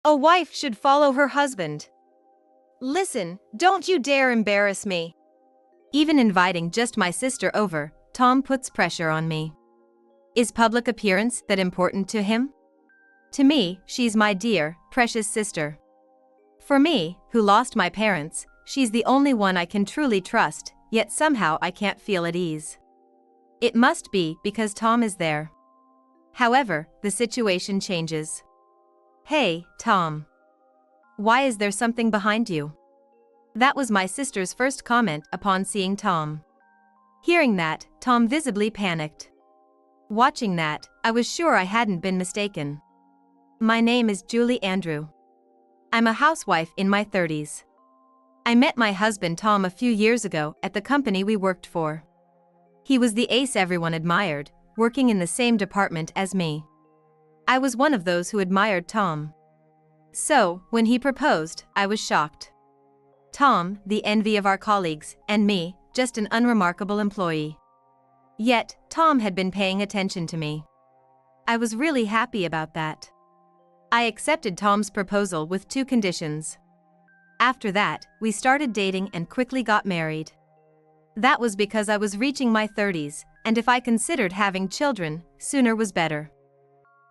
A wife should follow her husband. Listen, don't you dare embarrass me. Even inviting just my sister over, Tom puts pressure on me. Is public appearance that important to him? To me, she's my dear, precious sister. For me, who lost my parents, she's the only one I can truly trust, yet somehow I can't feel at ease. It must be because Tom is there. However, the situation changes. Hey, Tom. Why is there something behind you? That was my sister's first comment upon seeing Tom. Hearing that, Tom visibly panicked. Watching that, I was sure I hadn't been mistaken. My name is Julie Andrew. I'm a housewife in my 30s. I met my husband Tom a few years ago at the company we worked for. He was the ace everyone admired, working in the same department as me. I was one of those who admired Tom. So, when he proposed, I was shocked. Tom, the envy of our colleagues, and me, just an unremarkable employee. Yet, Tom had been paying attention to me. I was really happy about that. I accepted Tom's proposal with 2 conditions. After that, we started dating and quickly got married. That was because I was reaching my 30s, and if I considered having children, sooner was better.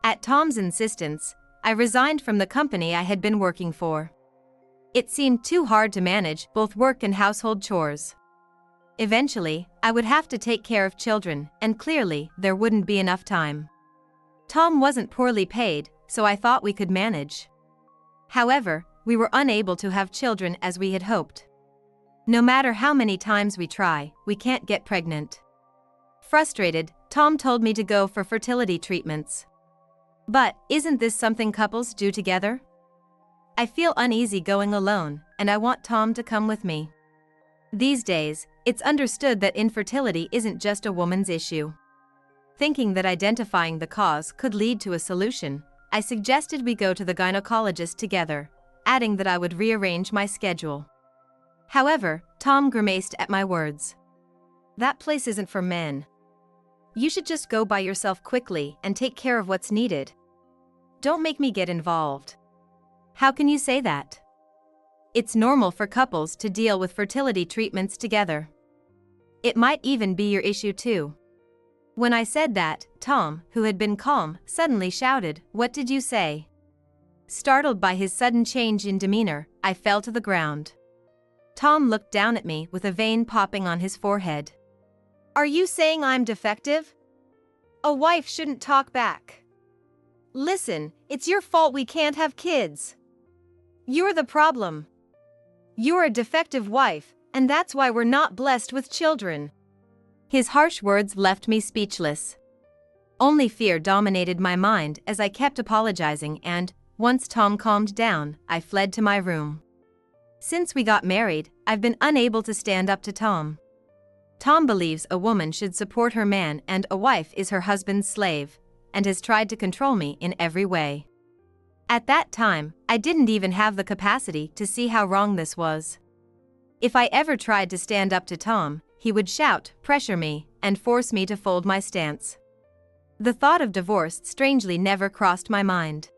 At Tom's insistence, I resigned from the company I had been working for. It seemed too hard to manage both work and household chores. Eventually, I would have to take care of children, and clearly, there wouldn't be enough time. Tom wasn't poorly paid, so I thought we could manage. However, we were unable to have children as we had hoped. No matter how many times we try, we can't get pregnant. Frustrated, Tom told me to go for fertility treatments. But, isn't this something couples do together? I feel uneasy going alone, and I want Tom to come with me. These days, it's understood that infertility isn't just a woman's issue. Thinking that identifying the cause could lead to a solution, I suggested we go to the gynecologist together, adding that I would rearrange my schedule. However, Tom grimaced at my words. That place isn't for men. You should just go by yourself quickly and take care of what's needed. Don't make me get involved. How can you say that? It's normal for couples to deal with fertility treatments together. It might even be your issue too. When I said that, Tom, who had been calm, suddenly shouted, "What did you say?" Startled by his sudden change in demeanor, I fell to the ground. Tom looked down at me with a vein popping on his forehead. Are you saying I'm defective? A wife shouldn't talk back. Listen, it's your fault we can't have kids. You're the problem. You're a defective wife, and that's why we're not blessed with children. His harsh words left me speechless. Only fear dominated my mind as I kept apologizing and, once Tom calmed down, I fled to my room. Since we got married, I've been unable to stand up to Tom. Tom believes a woman should support her man and a wife is her husband's slave, and has tried to control me in every way. At that time, I didn't even have the capacity to see how wrong this was. If I ever tried to stand up to Tom, he would shout, pressure me, and force me to fold my stance. The thought of divorce strangely never crossed my mind.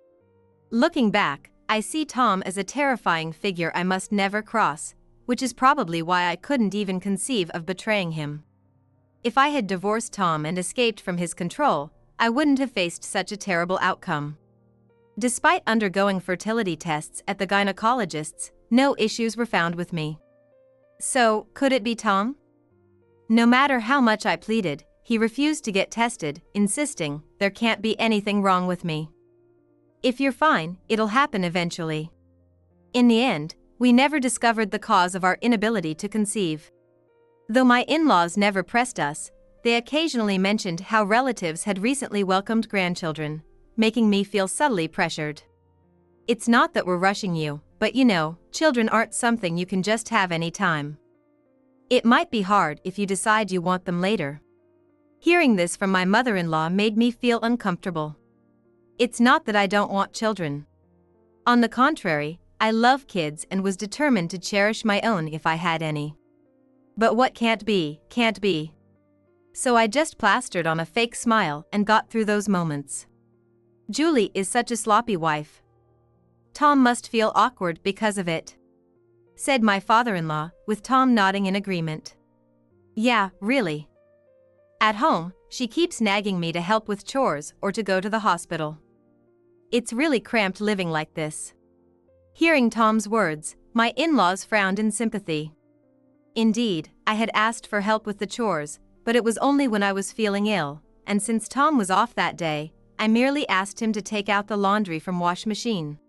Looking back, I see Tom as a terrifying figure I must never cross, which is probably why I couldn't even conceive of betraying him. If I had divorced Tom and escaped from his control, I wouldn't have faced such a terrible outcome. Despite undergoing fertility tests at the gynecologist's, no issues were found with me. So, could it be Tom? No matter how much I pleaded, he refused to get tested, insisting, there can't be anything wrong with me. If you're fine, it'll happen eventually. In the end, we never discovered the cause of our inability to conceive. Though my in-laws never pressed us, they occasionally mentioned how relatives had recently welcomed grandchildren, making me feel subtly pressured. It's not that we're rushing you, but you know, children aren't something you can just have any time. It might be hard if you decide you want them later. Hearing this from my mother-in-law made me feel uncomfortable. It's not that I don't want children. On the contrary, I love kids and was determined to cherish my own if I had any. But what can't be, can't be. So I just plastered on a fake smile and got through those moments. Julie is such a sloppy wife. Tom must feel awkward because of it," said my father-in-law, with Tom nodding in agreement. "Yeah, really. At home, she keeps nagging me to help with chores or to go to the hospital. It's really cramped living like this." Hearing Tom's words, my in-laws frowned in sympathy. Indeed, I had asked for help with the chores, but it was only when I was feeling ill, and since Tom was off that day, I merely asked him to take out the laundry from wash machine.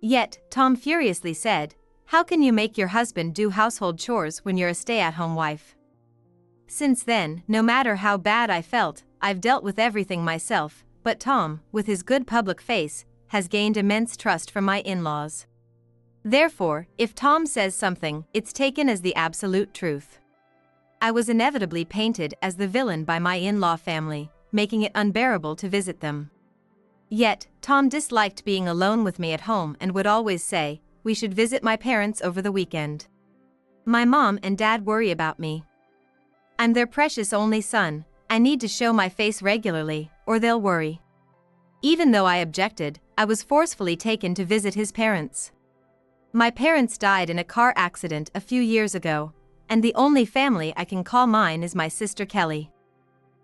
Yet, Tom furiously said, "How can you make your husband do household chores when you're a stay-at-home wife?" Since then, no matter how bad I felt, I've dealt with everything myself, but Tom, with his good public face, has gained immense trust from my in-laws. Therefore, if Tom says something, it's taken as the absolute truth. I was inevitably painted as the villain by my in-law family, making it unbearable to visit them. Yet, Tom disliked being alone with me at home and would always say, "We should visit my parents over the weekend. My mom and dad worry about me. I'm their precious only son, I need to show my face regularly, or they'll worry." Even though I objected, I was forcefully taken to visit his parents. My parents died in a car accident a few years ago, and the only family I can call mine is my sister Kelly.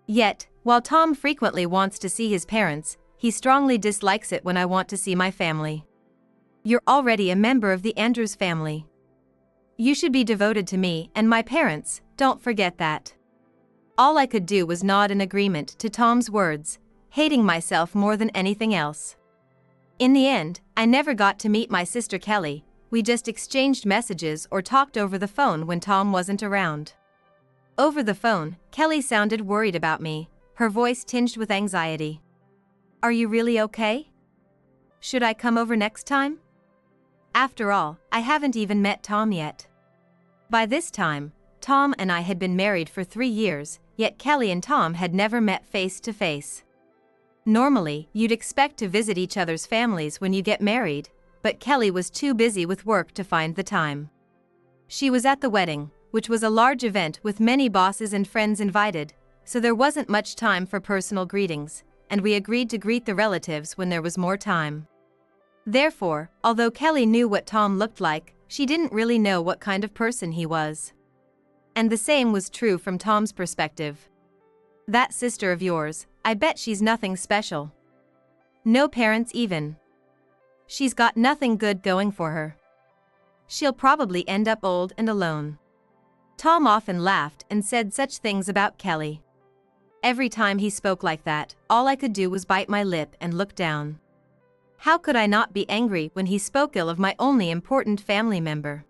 Yet, while Tom frequently wants to see his parents, he strongly dislikes it when I want to see my family. "You're already a member of the Andrews family. You should be devoted to me and my parents, don't forget that." All I could do was nod in agreement to Tom's words, hating myself more than anything else. In the end, I never got to meet my sister Kelly. We just exchanged messages or talked over the phone when Tom wasn't around. Over the phone, Kelly sounded worried about me, her voice tinged with anxiety. "Are you really okay? Should I come over next time?" After all, I haven't even met Tom yet. By this time, Tom and I had been married for 3 years, yet Kelly and Tom had never met face to face. Normally, you'd expect to visit each other's families when you get married, but Kelly was too busy with work to find the time. She was at the wedding, which was a large event with many bosses and friends invited, so there wasn't much time for personal greetings, and we agreed to greet the relatives when there was more time. Therefore, although Kelly knew what Tom looked like, she didn't really know what kind of person he was. And the same was true from Tom's perspective. "That sister of yours, I bet she's nothing special. No parents even. She's got nothing good going for her. She'll probably end up old and alone." Tom often laughed and said such things about Kelly. Every time he spoke like that, all I could do was bite my lip and look down. How could I not be angry when he spoke ill of my only important family member?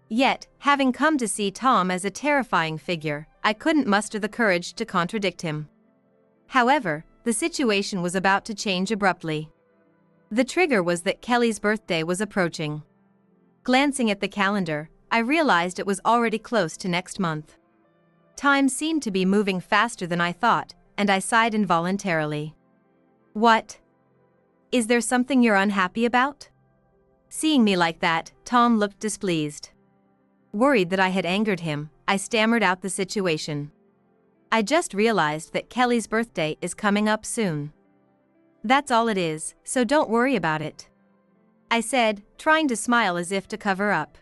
Yet, having come to see Tom as a terrifying figure, I couldn't muster the courage to contradict him. However, the situation was about to change abruptly. The trigger was that Kelly's birthday was approaching. Glancing at the calendar, I realized it was already close to next month. Time seemed to be moving faster than I thought, and I sighed involuntarily. "What? Is there something you're unhappy about?" Seeing me like that, Tom looked displeased. Worried that I had angered him, I stammered out the situation. "I just realized that Kelly's birthday is coming up soon. That's all it is, so don't worry about it," I said, trying to smile as if to cover up.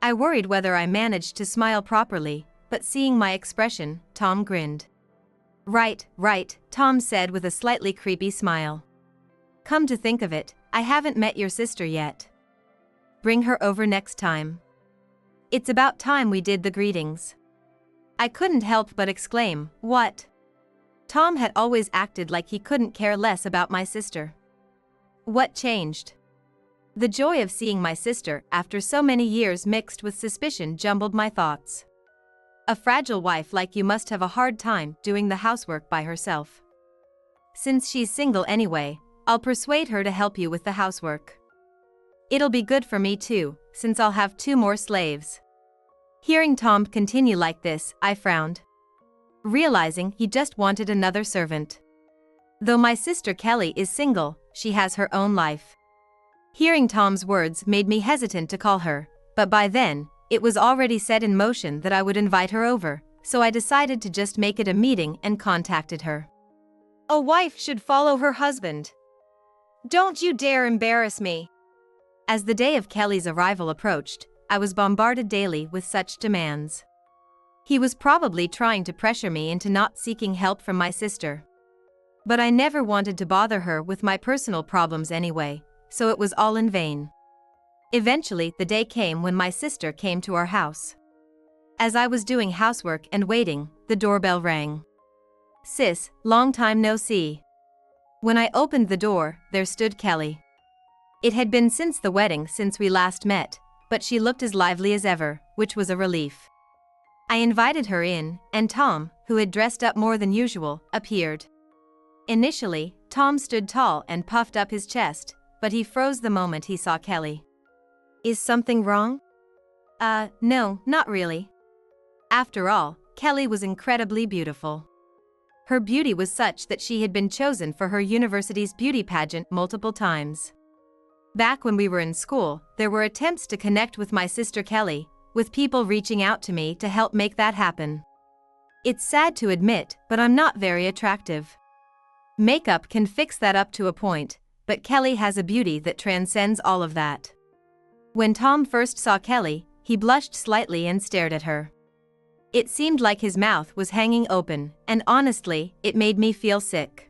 I worried whether I managed to smile properly, but seeing my expression, Tom grinned. Right, Tom said with a slightly creepy smile. "Come to think of it, I haven't met your sister yet. Bring her over next time. It's about time we did the greetings." I couldn't help but exclaim, "What?" Tom had always acted like he couldn't care less about my sister. What changed? The joy of seeing my sister after so many years mixed with suspicion jumbled my thoughts. "A fragile wife like you must have a hard time doing the housework by herself. Since she's single anyway, I'll persuade her to help you with the housework. It'll be good for me too, since I'll have 2 more slaves." Hearing Tom continue like this, I frowned, realizing he just wanted another servant. Though my sister Kelly is single, she has her own life. Hearing Tom's words made me hesitant to call her, but by then, it was already set in motion that I would invite her over, so I decided to just make it a meeting and contacted her. "A wife should follow her husband. Don't you dare embarrass me," As the day of Kelly's arrival approached, I was bombarded daily with such demands. He was probably trying to pressure me into not seeking help from my sister. But I never wanted to bother her with my personal problems anyway, so it was all in vain. Eventually, the day came when my sister came to our house. As I was doing housework and waiting, the doorbell rang. "Sis, long time no see." When I opened the door, there stood Kelly. It had been since the wedding since we last met, but she looked as lively as ever, which was a relief. I invited her in, and Tom, who had dressed up more than usual, appeared. Initially, Tom stood tall and puffed up his chest, but he froze the moment he saw Kelly. "Is something wrong?" No, not really." After all, Kelly was incredibly beautiful. Her beauty was such that she had been chosen for her university's beauty pageant multiple times. Back when we were in school, there were attempts to connect with my sister Kelly, with people reaching out to me to help make that happen. It's sad to admit, but I'm not very attractive. Makeup can fix that up to a point, but Kelly has a beauty that transcends all of that. When Tom first saw Kelly, he blushed slightly and stared at her. It seemed like his mouth was hanging open, and honestly, it made me feel sick.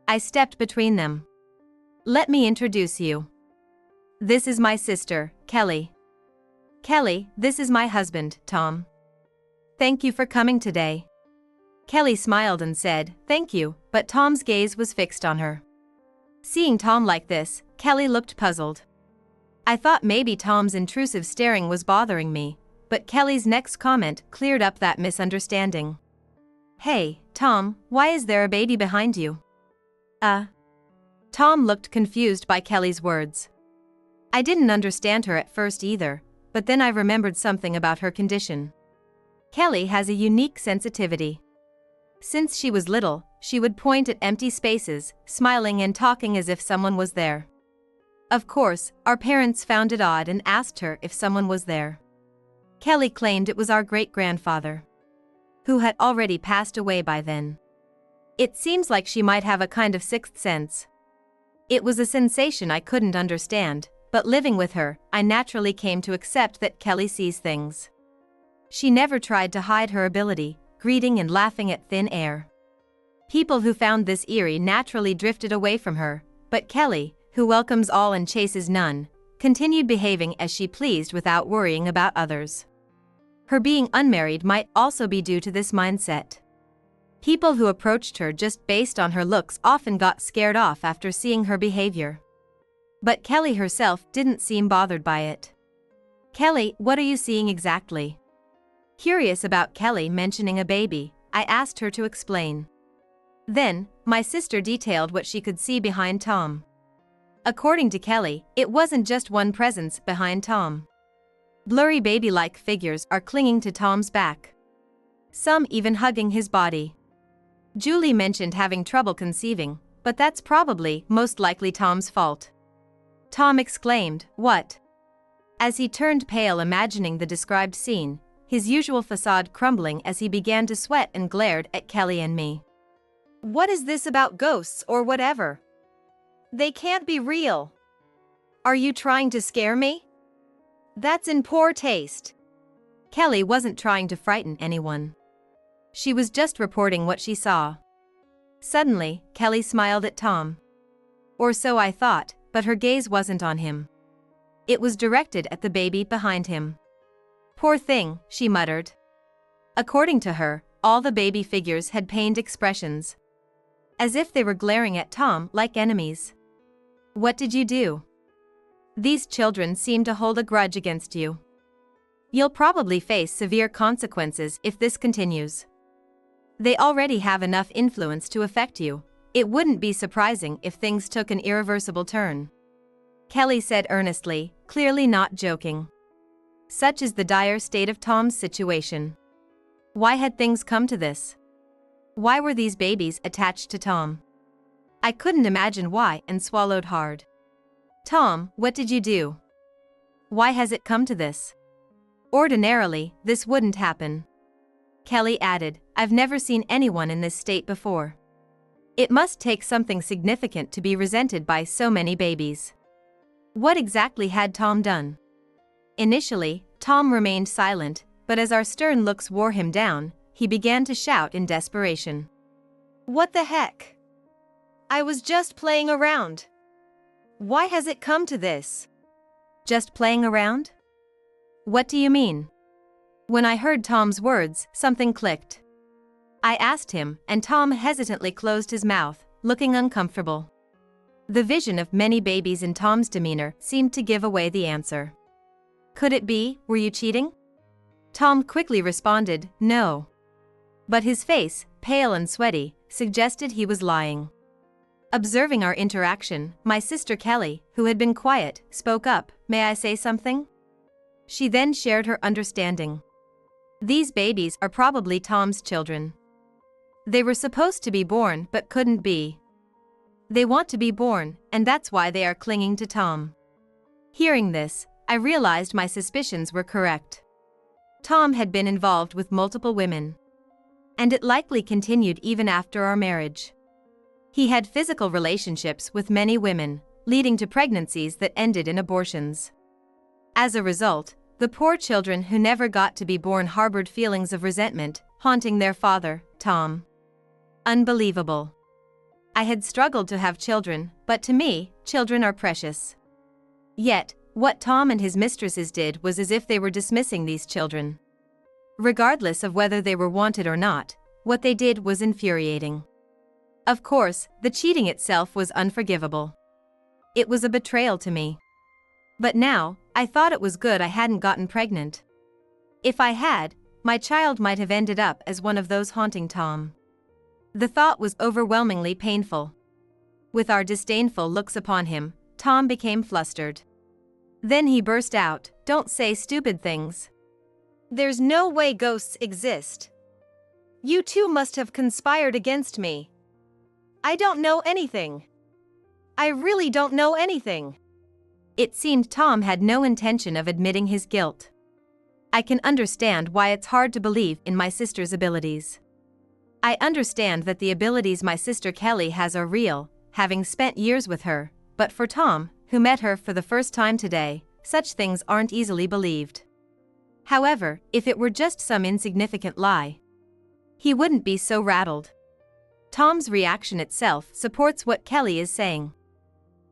I stepped between them. "Let me introduce you. This is my sister, Kelly. Kelly, this is my husband, Tom. Thank you for coming today." Kelly smiled and said, "Thank you," but Tom's gaze was fixed on her. Seeing Tom like this, Kelly looked puzzled. I thought maybe Tom's intrusive staring was bothering me, but Kelly's next comment cleared up that misunderstanding. "Hey, Tom, why is there a baby behind you?" Tom looked confused by Kelly's words. I didn't understand her at first either, but then I remembered something about her condition. Kelly has a unique sensitivity. Since she was little, she would point at empty spaces, smiling and talking as if someone was there. Of course, our parents found it odd and asked her if someone was there. Kelly claimed it was our great-grandfather, who had already passed away by then. It seems like she might have a kind of sixth sense. It was a sensation I couldn't understand, but living with her, I naturally came to accept that Kelly sees things. She never tried to hide her ability, greeting and laughing at thin air. People who found this eerie naturally drifted away from her, but Kelly, who welcomes all and chases none, continued behaving as she pleased without worrying about others. Her being unmarried might also be due to this mindset. People who approached her just based on her looks often got scared off after seeing her behavior. But Kelly herself didn't seem bothered by it. "Kelly, what are you seeing exactly?" Curious about Kelly mentioning a baby, I asked her to explain. Then, my sister detailed what she could see behind Tom. According to Kelly, it wasn't just one presence behind Tom. Blurry baby-like figures are clinging to Tom's back, some even hugging his body. Julie mentioned having trouble conceiving, but that's probably most likely Tom's fault. Tom exclaimed, "What?" as he turned pale imagining the described scene, his usual facade crumbling as he began to sweat and glared at Kelly and me. "What is this about ghosts or whatever? They can't be real. Are you trying to scare me? That's in poor taste." Kelly wasn't trying to frighten anyone. She was just reporting what she saw. Suddenly, Kelly smiled at Tom. Or so I thought, but her gaze wasn't on him. It was directed at the baby behind him. "Poor thing," she muttered. According to her, all the baby figures had pained expressions, as if they were glaring at Tom like enemies. "What did you do? These children seem to hold a grudge against you. You'll probably face severe consequences if this continues. They already have enough influence to affect you. It wouldn't be surprising if things took an irreversible turn," Kelly said earnestly, clearly not joking. Such is the dire state of Tom's situation. Why had things come to this? Why were these babies attached to Tom? I couldn't imagine why and swallowed hard. "Tom, what did you do? Why has it come to this? Ordinarily, this wouldn't happen." Kelly added, "I've never seen anyone in this state before. It must take something significant to be resented by so many babies." What exactly had Tom done? Initially, Tom remained silent, but as our stern looks wore him down, he began to shout in desperation. What the heck? I was just playing around. Why has it come to this? Just playing around? What do you mean? When I heard Tom's words, something clicked. I asked him, and Tom hesitantly closed his mouth, looking uncomfortable. The vision of many babies in Tom's demeanor seemed to give away the answer. Could it be, were you cheating? Tom quickly responded, no. But his face, pale and sweaty, suggested he was lying. Observing our interaction, my sister Kelly, who had been quiet, spoke up, may I say something? She then shared her understanding. These babies are probably Tom's children. They were supposed to be born but couldn't be. They want to be born, and that's why they are clinging to Tom. Hearing this, I realized my suspicions were correct. Tom had been involved with multiple women. And it likely continued even after our marriage. He had physical relationships with many women, leading to pregnancies that ended in abortions. As a result, the poor children who never got to be born harbored feelings of resentment, haunting their father, Tom. Unbelievable. I had struggled to have children, but to me, children are precious. Yet, what Tom and his mistresses did was as if they were dismissing these children. Regardless of whether they were wanted or not, what they did was infuriating. Of course, the cheating itself was unforgivable. It was a betrayal to me. But now, I thought it was good I hadn't gotten pregnant. If I had, my child might have ended up as one of those haunting Tom. The thought was overwhelmingly painful. With our disdainful looks upon him, Tom became flustered. Then he burst out, don't say stupid things. There's no way ghosts exist. You two must have conspired against me. I don't know anything. I really don't know anything. It seemed Tom had no intention of admitting his guilt. I can understand why it's hard to believe in my sister's abilities. I understand that the abilities my sister Kelly has are real, having spent years with her, but for Tom, who met her for the first time today, such things aren't easily believed. However, if it were just some insignificant lie, he wouldn't be so rattled. Tom's reaction itself supports what Kelly is saying.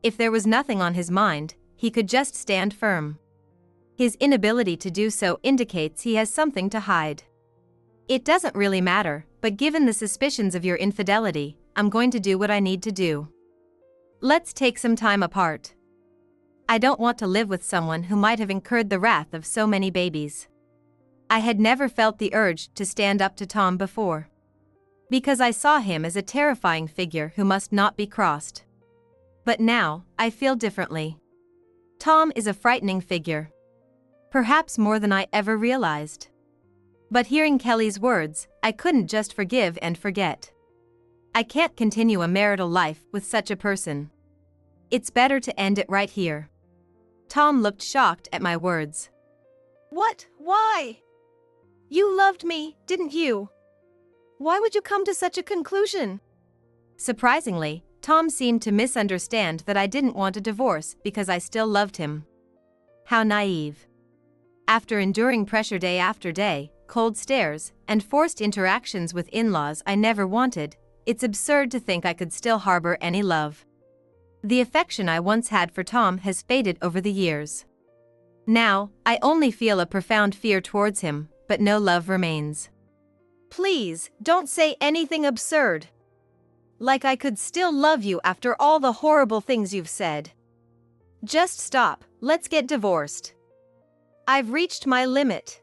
If there was nothing on his mind, he could just stand firm. His inability to do so indicates he has something to hide. It doesn't really matter, but given the suspicions of your infidelity, I'm going to do what I need to do. Let's take some time apart. I don't want to live with someone who might have incurred the wrath of so many babies. I had never felt the urge to stand up to Tom before. Because I saw him as a terrifying figure who must not be crossed. But now, I feel differently. Tom is a frightening figure. Perhaps more than I ever realized. But hearing Kelly's words, I couldn't just forgive and forget. I can't continue a marital life with such a person. It's better to end it right here. Tom looked shocked at my words. What? Why? You loved me, didn't you? Why would you come to such a conclusion? Surprisingly, Tom seemed to misunderstand that I didn't want a divorce because I still loved him. How naive. After enduring pressure day after day, cold stares, and forced interactions with in-laws I never wanted, it's absurd to think I could still harbor any love. The affection I once had for Tom has faded over the years. Now, I only feel a profound fear towards him, but no love remains. Please, don't say anything absurd. Like I could still love you after all the horrible things you've said. Just stop, let's get divorced. I've reached my limit.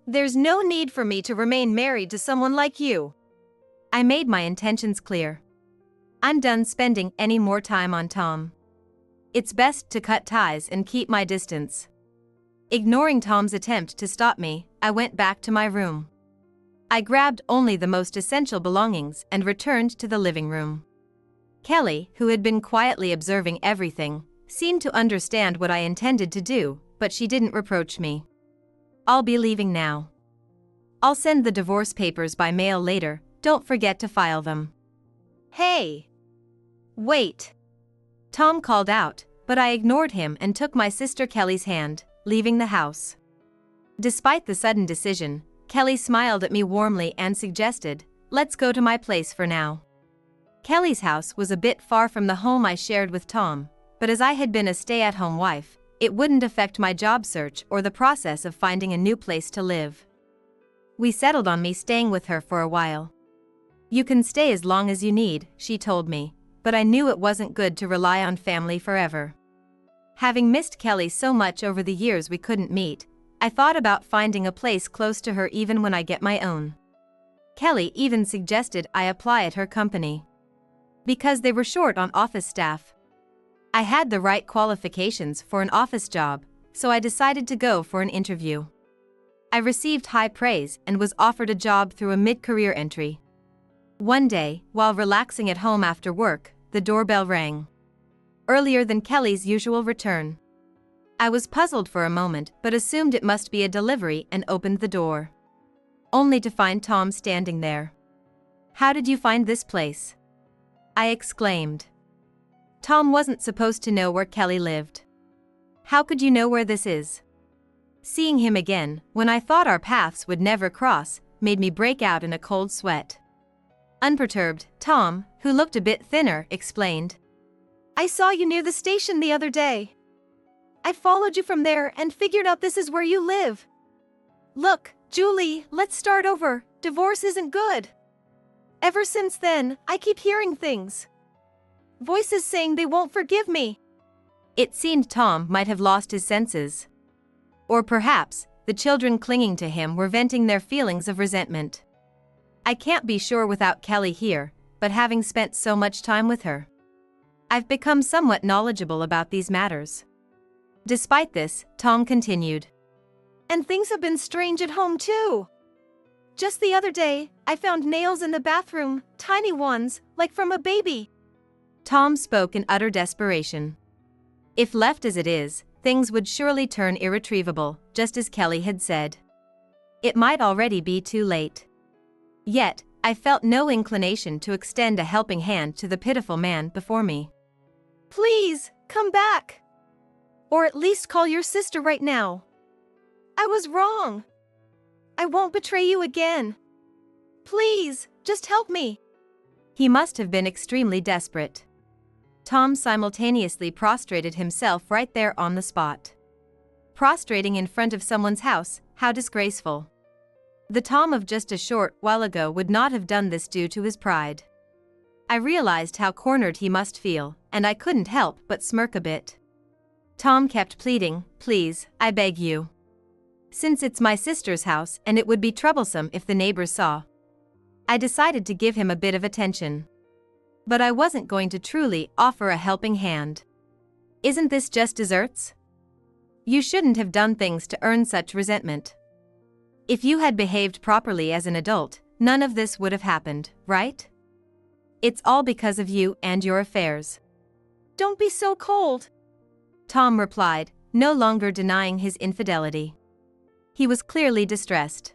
There's no need for me to remain married to someone like you. I made my intentions clear. I'm done spending any more time on Tom. It's best to cut ties and keep my distance. Ignoring Tom's attempt to stop me, I went back to my room. I grabbed only the most essential belongings and returned to the living room. Kelly, who had been quietly observing everything, seemed to understand what I intended to do, but she didn't reproach me. I'll be leaving now. I'll send the divorce papers by mail later, don't forget to file them. Hey! Wait! Tom called out, but I ignored him and took my sister Kelly's hand, leaving the house. Despite the sudden decision, Kelly smiled at me warmly and suggested, "Let's go to my place for now." Kelly's house was a bit far from the home I shared with Tom, but as I had been a stay-at-home wife, it wouldn't affect my job search or the process of finding a new place to live. We settled on me staying with her for a while. "You can stay as long as you need," she told me, but I knew it wasn't good to rely on family forever. Having missed Kelly so much over the years we couldn't meet, I thought about finding a place close to her even when I get my own. Kelly even suggested I apply at her company, because they were short on office staff. I had the right qualifications for an office job, so I decided to go for an interview. I received high praise and was offered a job through a mid-career entry. One day, while relaxing at home after work, the doorbell rang. Earlier than Kelly's usual return. I was puzzled for a moment but assumed it must be a delivery and opened the door, only to find Tom standing there. "How did you find this place?" I exclaimed. Tom wasn't supposed to know where Kelly lived. "How could you know where this is?" Seeing him again, when I thought our paths would never cross, made me break out in a cold sweat. Unperturbed, Tom, who looked a bit thinner, explained, "I saw you near the station the other day. I followed you from there and figured out this is where you live. Look, Julie, let's start over. Divorce isn't good. Ever since then, I keep hearing things. Voices saying they won't forgive me." It seemed Tom might have lost his senses. Or perhaps, the children clinging to him were venting their feelings of resentment. I can't be sure without Kelly here, but having spent so much time with her, I've become somewhat knowledgeable about these matters. Despite this, Tom continued, "And things have been strange at home too. Just the other day, I found nails in the bathroom, tiny ones, like from a baby." Tom spoke in utter desperation. If left as it is, things would surely turn irretrievable, just as Kelly had said. It might already be too late. Yet, I felt no inclination to extend a helping hand to the pitiful man before me. "Please, come back. Or at least call your sister right now. I was wrong. I won't betray you again. Please, just help me." He must have been extremely desperate. Tom simultaneously prostrated himself right there on the spot. Prostrating in front of someone's house, how disgraceful. The Tom of just a short while ago would not have done this due to his pride. I realized how cornered he must feel, and I couldn't help but smirk a bit. Tom kept pleading, "Please, I beg you. Since it's my sister's house and it would be troublesome if the neighbors saw." I decided to give him a bit of attention. But I wasn't going to truly offer a helping hand. "Isn't this just desserts? You shouldn't have done things to earn such resentment. If you had behaved properly as an adult, none of this would have happened, right? It's all because of you and your affairs." "Don't be so cold," Tom replied, no longer denying his infidelity. He was clearly distressed.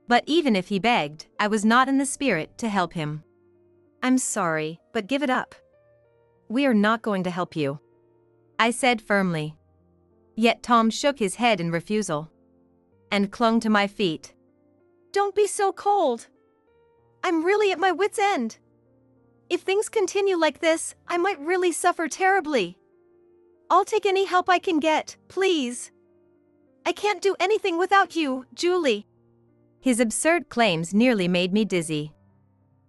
But even if he begged, I was not in the spirit to help him. "I'm sorry, but give it up. We are not going to help you," I said firmly. Yet Tom shook his head in refusal and clung to my feet. "Don't be so cold. I'm really at my wit's end. If things continue like this, I might really suffer terribly. I'll take any help I can get, please. I can't do anything without you, Julie." His absurd claims nearly made me dizzy.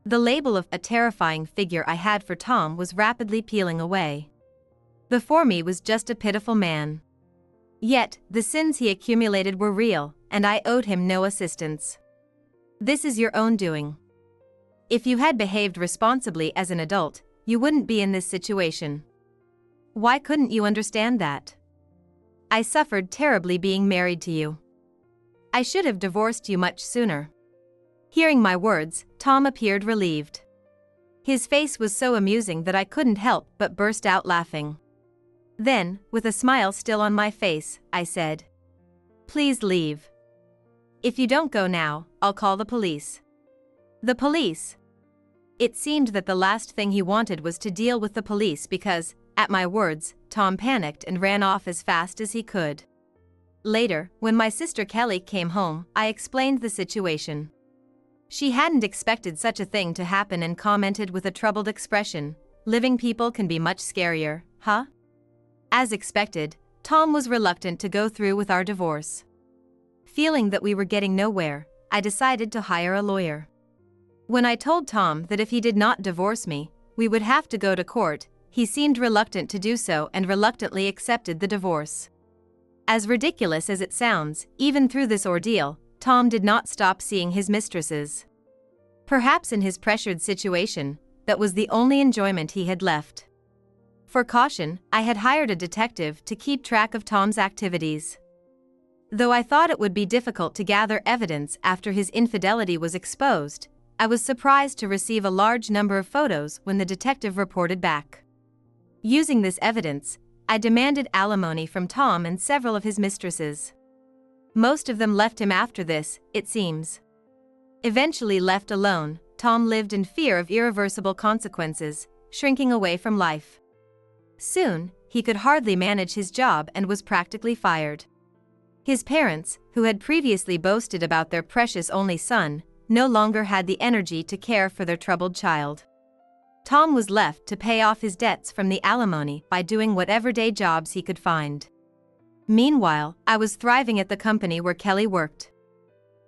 The label of a terrifying figure I had for Tom was rapidly peeling away. Before me was just a pitiful man. Yet, the sins he accumulated were real, and I owed him no assistance. "This is your own doing. If you had behaved responsibly as an adult, you wouldn't be in this situation. Why couldn't you understand that? I suffered terribly being married to you. I should have divorced you much sooner." Hearing my words, Tom appeared relieved. His face was so amusing that I couldn't help but burst out laughing. Then, with a smile still on my face, I said, "Please leave. If you don't go now, I'll call the police." "The police?" It seemed that the last thing he wanted was to deal with the police because, At my words, Tom panicked and ran off as fast as he could. Later, when my sister Kelly came home, I explained the situation. She hadn't expected such a thing to happen and commented with a troubled expression, "Living people can be much scarier, huh?" As expected, Tom was reluctant to go through with our divorce. Feeling that we were getting nowhere, I decided to hire a lawyer. When I told Tom that if he did not divorce me, we would have to go to court, he seemed reluctant to do so and reluctantly accepted the divorce. As ridiculous as it sounds, even through this ordeal, Tom did not stop seeing his mistresses. Perhaps in his pressured situation, that was the only enjoyment he had left. For caution, I had hired a detective to keep track of Tom's activities. Though I thought it would be difficult to gather evidence after his infidelity was exposed, I was surprised to receive a large number of photos when the detective reported back. Using this evidence, I demanded alimony from Tom and several of his mistresses. Most of them left him after this, it seems. Eventually left alone, Tom lived in fear of irreversible consequences, shrinking away from life. Soon, he could hardly manage his job and was practically fired. His parents, who had previously boasted about their precious only son, no longer had the energy to care for their troubled child. Tom was left to pay off his debts from the alimony by doing whatever day jobs he could find. Meanwhile, I was thriving at the company where Kelly worked.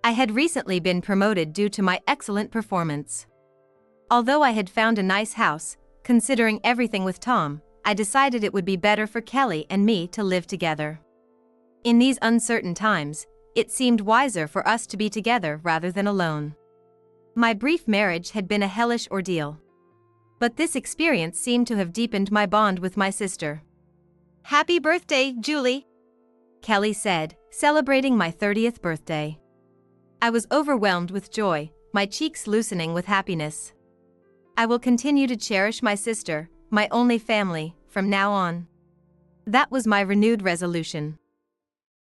I had recently been promoted due to my excellent performance. Although I had found a nice house, considering everything with Tom, I decided it would be better for Kelly and me to live together. In these uncertain times, it seemed wiser for us to be together rather than alone. My brief marriage had been a hellish ordeal. But this experience seemed to have deepened my bond with my sister. "Happy birthday, Julie," Kelly said, celebrating my 30th birthday. I was overwhelmed with joy, my cheeks loosening with happiness. I will continue to cherish my sister, my only family, from now on. That was my renewed resolution.